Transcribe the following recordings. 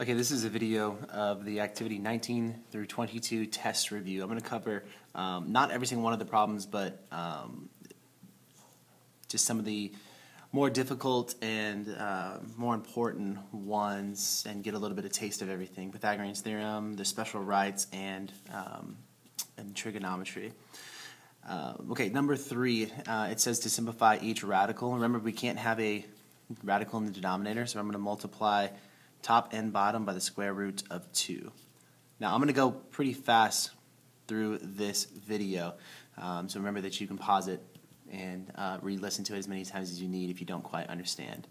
Okay, this is a video of the activity 19 through 22 test review. I'm going to cover not every single one of the problems, but just some of the more difficult and more important ones, and get a little bit of taste of everything. Pythagorean's theorem, the special rights, and trigonometry. Okay, number 3, it says to simplify each radical. Remember, we can't have a radical in the denominator, so I'm going to multiply top and bottom by the square root of 2. Now I'm going to go pretty fast through this video, so remember that you can pause it and re-listen to it as many times as you need if you don't quite understand.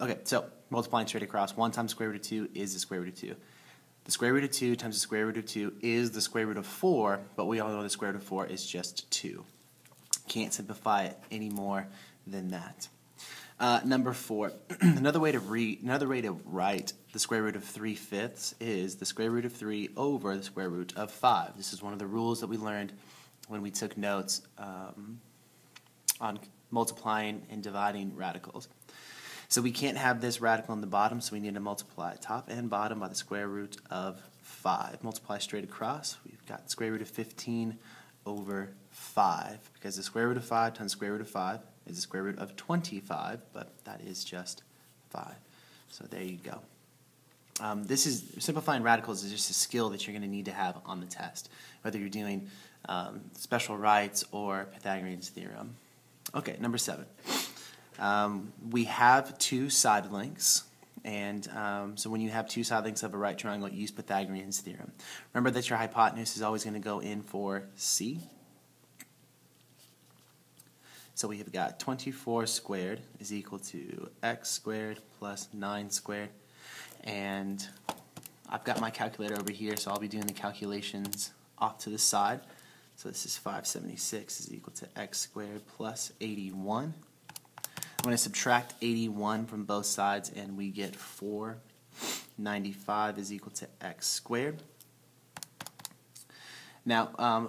Okay, so multiplying straight across, 1 times the square root of 2 is the square root of 2. The square root of 2 times the square root of 2 is the square root of 4, but we all know the square root of 4 is just 2. Can't simplify it any more than that. Number 4, another way to write the square root of 3/5 is the square root of 3 over the square root of 5. This is one of the rules that we learned when we took notes on multiplying and dividing radicals. So we can't have this radical in the bottom, so we need to multiply top and bottom by the square root of 5. Multiply straight across, we've got the square root of 15 over 5, because the square root of 5 times the square root of 5 is the square root of 25, but that is just 5. So there you go. Simplifying radicals is just a skill that you're going to need to have on the test, whether you're doing special rights or Pythagorean's theorem. Okay, number 7. We have 2 side lengths, and so when you have 2 side lengths of a right triangle, use Pythagorean's theorem. Remember that your hypotenuse is always going to go in for C. So we have got 24 squared is equal to x squared plus 9 squared. And I've got my calculator over here, so I'll be doing the calculations off to the side. So this is 576 is equal to x squared plus 81. I'm going to subtract 81 from both sides, and we get 495 is equal to x squared. Now,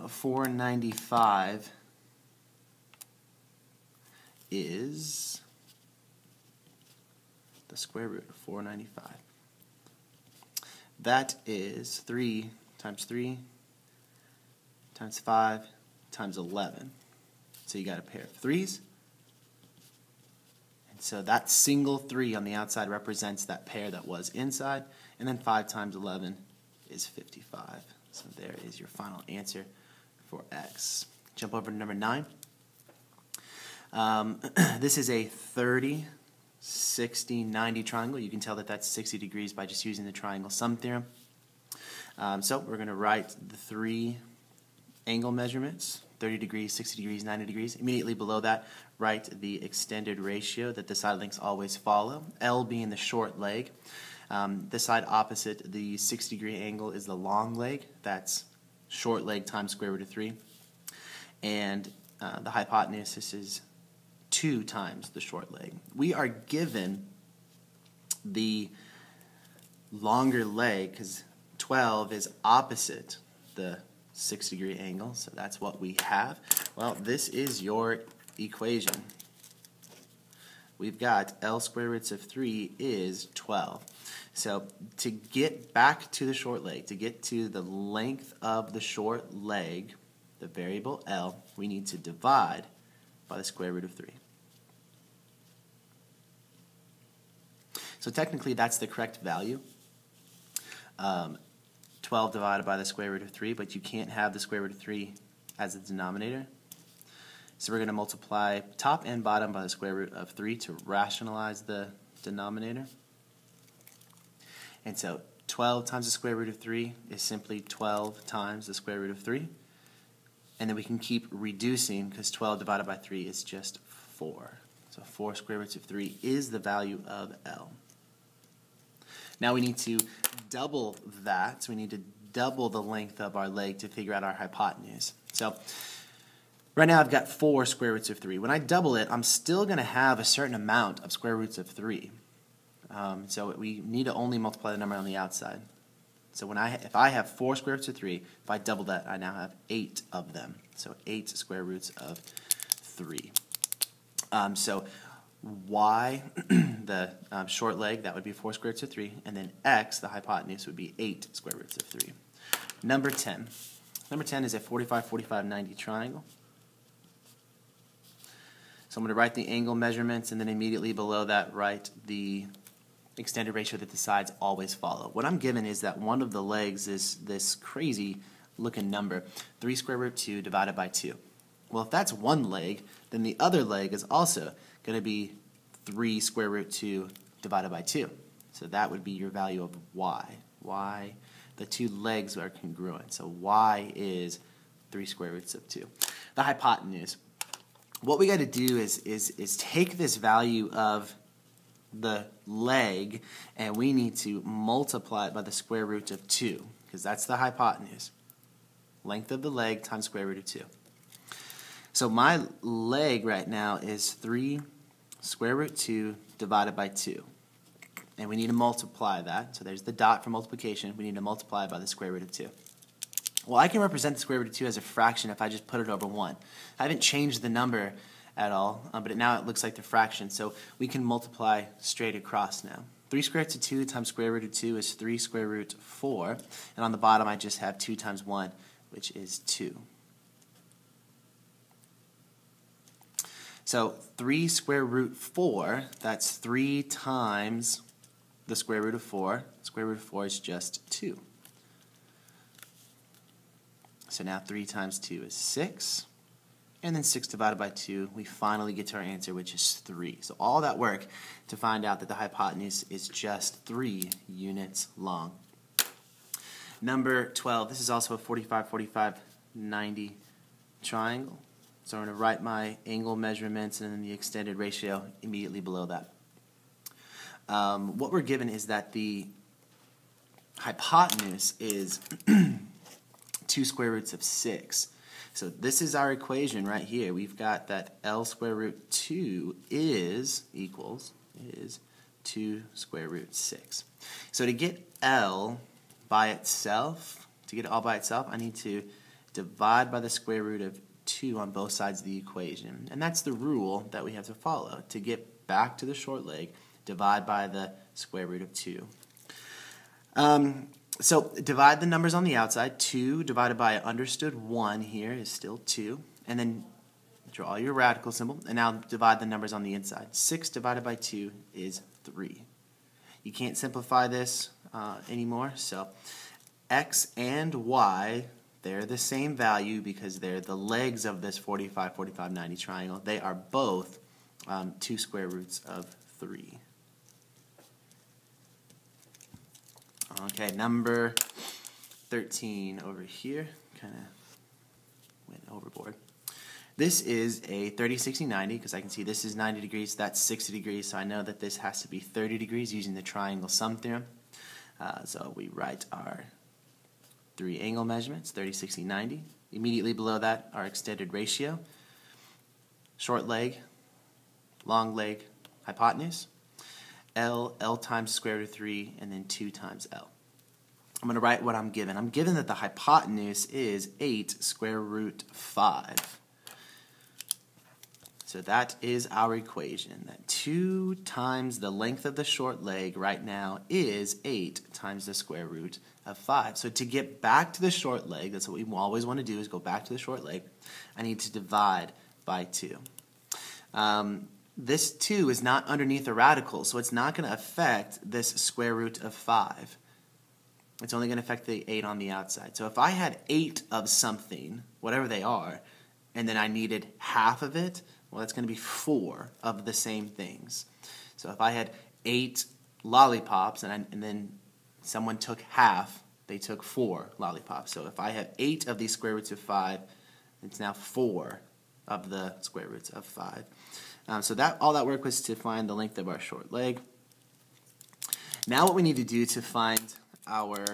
495 is the square root of 495. That is 3 times 3 times 5 times 11. So you got a pair of 3's. And so that single 3 on the outside represents that pair that was inside. And then 5 times 11 is 55. So there is your final answer for x. Jump over to number 9. This is a 30, 60, 90 triangle. You can tell that that's 60 degrees by just using the triangle sum theorem. So we're going to write the 3 angle measurements, 30 degrees, 60 degrees, 90 degrees. Immediately below that, write the extended ratio that the side lengths always follow, L being the short leg. The side opposite the 60-degree angle is the long leg. That's short leg times square root of 3. And the hypotenuse is 2 times the short leg. We are given the longer leg because 12 is opposite the 6-degree angle, so that's what we have. Well, this is your equation. We've got L square roots of 3 is 12. So to get back to the short leg, to get to the length of the short leg, the variable L, we need to divide by the square root of 3. So technically that's the correct value. 12 divided by the square root of 3, but you can't have the square root of 3 as a denominator. So we're going to multiply top and bottom by the square root of 3 to rationalize the denominator. And so 12 times the square root of 3 is simply 12 times the square root of 3. And then we can keep reducing because 12 divided by 3 is just 4. So 4 square roots of 3 is the value of L. Now we need to double that. So we need to double the length of our leg to figure out our hypotenuse. So right now I've got 4 square roots of 3. When I double it, I'm still going to have a certain amount of square roots of 3. So we need to only multiply the number on the outside. So if I have 4 square roots of 3, if I double that, I now have 8 of them. So 8 square roots of 3. So y, the short leg, that would be 4 square roots of 3, and then x, the hypotenuse, would be 8 square roots of 3. Number 10. Number 10 is a 45, 45, 90 triangle. So I'm going to write the angle measurements, and then immediately below that write the extended ratio that the sides always follow. What I'm given is that one of the legs is this crazy looking number, 3 square root 2 divided by 2. Well, if that's one leg, then the other leg is also going to be 3 square root 2 divided by 2. So that would be your value of y. Y, the two legs are congruent. So y is 3 square roots of 2. The hypotenuse. What we got to do is take this value of the leg and we need to multiply it by the square root of 2 because that's the hypotenuse. Length of the leg times square root of 2. So my leg right now is 3 square root 2 divided by 2. And we need to multiply that. So there's the dot for multiplication. We need to multiply it by the square root of 2. Well, I can represent the square root of 2 as a fraction if I just put it over 1. I haven't changed the number at all, but now it looks like the fraction. So we can multiply straight across now. 3 square root of 2 times square root of 2 is 3 square root 4. And on the bottom, I just have 2 times 1, which is 2. So 3 square root 4, that's 3 times the square root of 4. Square root of 4 is just 2. So now 3 times 2 is 6. And then 6 divided by 2, we finally get to our answer, which is 3. So all that work to find out that the hypotenuse is just 3 units long. Number 12, this is also a 45, 45, 90 triangle. So I'm going to write my angle measurements and then the extended ratio immediately below that. What we're given is that the hypotenuse is 2 square roots of 6. So this is our equation right here. We've got that L square root 2 is 2 square root 6. So to get L by itself, I need to divide by the square root of 2 on both sides of the equation. And that's the rule that we have to follow. To get back to the short leg, divide by the square root of 2. So divide the numbers on the outside. 2 divided by understood 1 here is still 2. And then draw your radical symbol. And now divide the numbers on the inside. 6 divided by 2 is 3. You can't simplify this anymore. So x and y, they're the same value because they're the legs of this 45, 45, 90 triangle. They are both 2 square roots of 3. Okay, number 13 over here, kind of went overboard. This is a 30, 60, 90 because I can see this is 90 degrees, that's 60 degrees, so I know that this has to be 30 degrees using the triangle sum theorem. So we write our 3 angle measurements, 30, 60, 90. Immediately below that, our extended ratio. Short leg, long leg, hypotenuse. L times square root of 3, and then 2 times L. I'm going to write what I'm given. I'm given that the hypotenuse is 8 square root 5. So that is our equation. That 2 times the length of the short leg right now is 8 times the square root of 5. So to get back to the short leg, that's what we always want to do, is go back to the short leg. I need to divide by 2. This 2 is not underneath a radical, so it's not going to affect this square root of 5. It's only going to affect the 8 on the outside. So if I had 8 of something, whatever they are, and then I needed half of it, well, that's going to be 4 of the same things. So if I had 8 lollipops and then someone took half, they took 4 lollipops. So if I have 8 of these square roots of 5, it's now 4 of the square roots of 5. So all that work was to find the length of our short leg. Now what we need to do to find our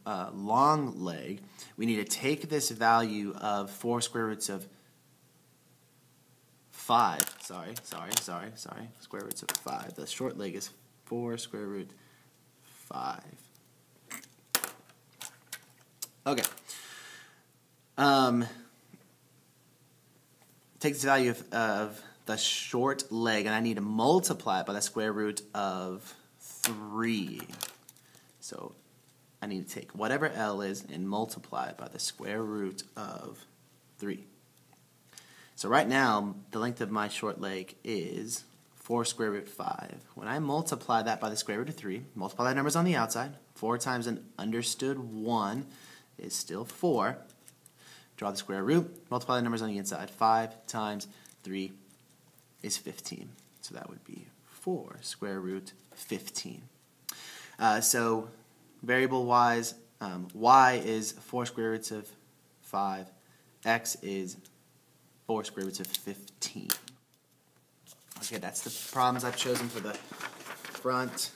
long leg, we need to take this value of 4 square roots of 5. Square roots of 5. The short leg is 4 square root 5. Okay. Take this value of the short leg, and I need to multiply it by the square root of 3. So I need to take whatever L is and multiply it by the square root of 3. So right now, the length of my short leg is 4 square root 5. When I multiply that by the square root of 3, multiply the numbers on the outside. 4 times an understood 1 is still 4. Draw the square root, multiply the numbers on the inside. 5 times 3 is 15. So that would be 4 square root 15. So variable-wise, y is 4 square roots of 5. X is 4 square roots of 15. Okay, that's the problems I've chosen for the front.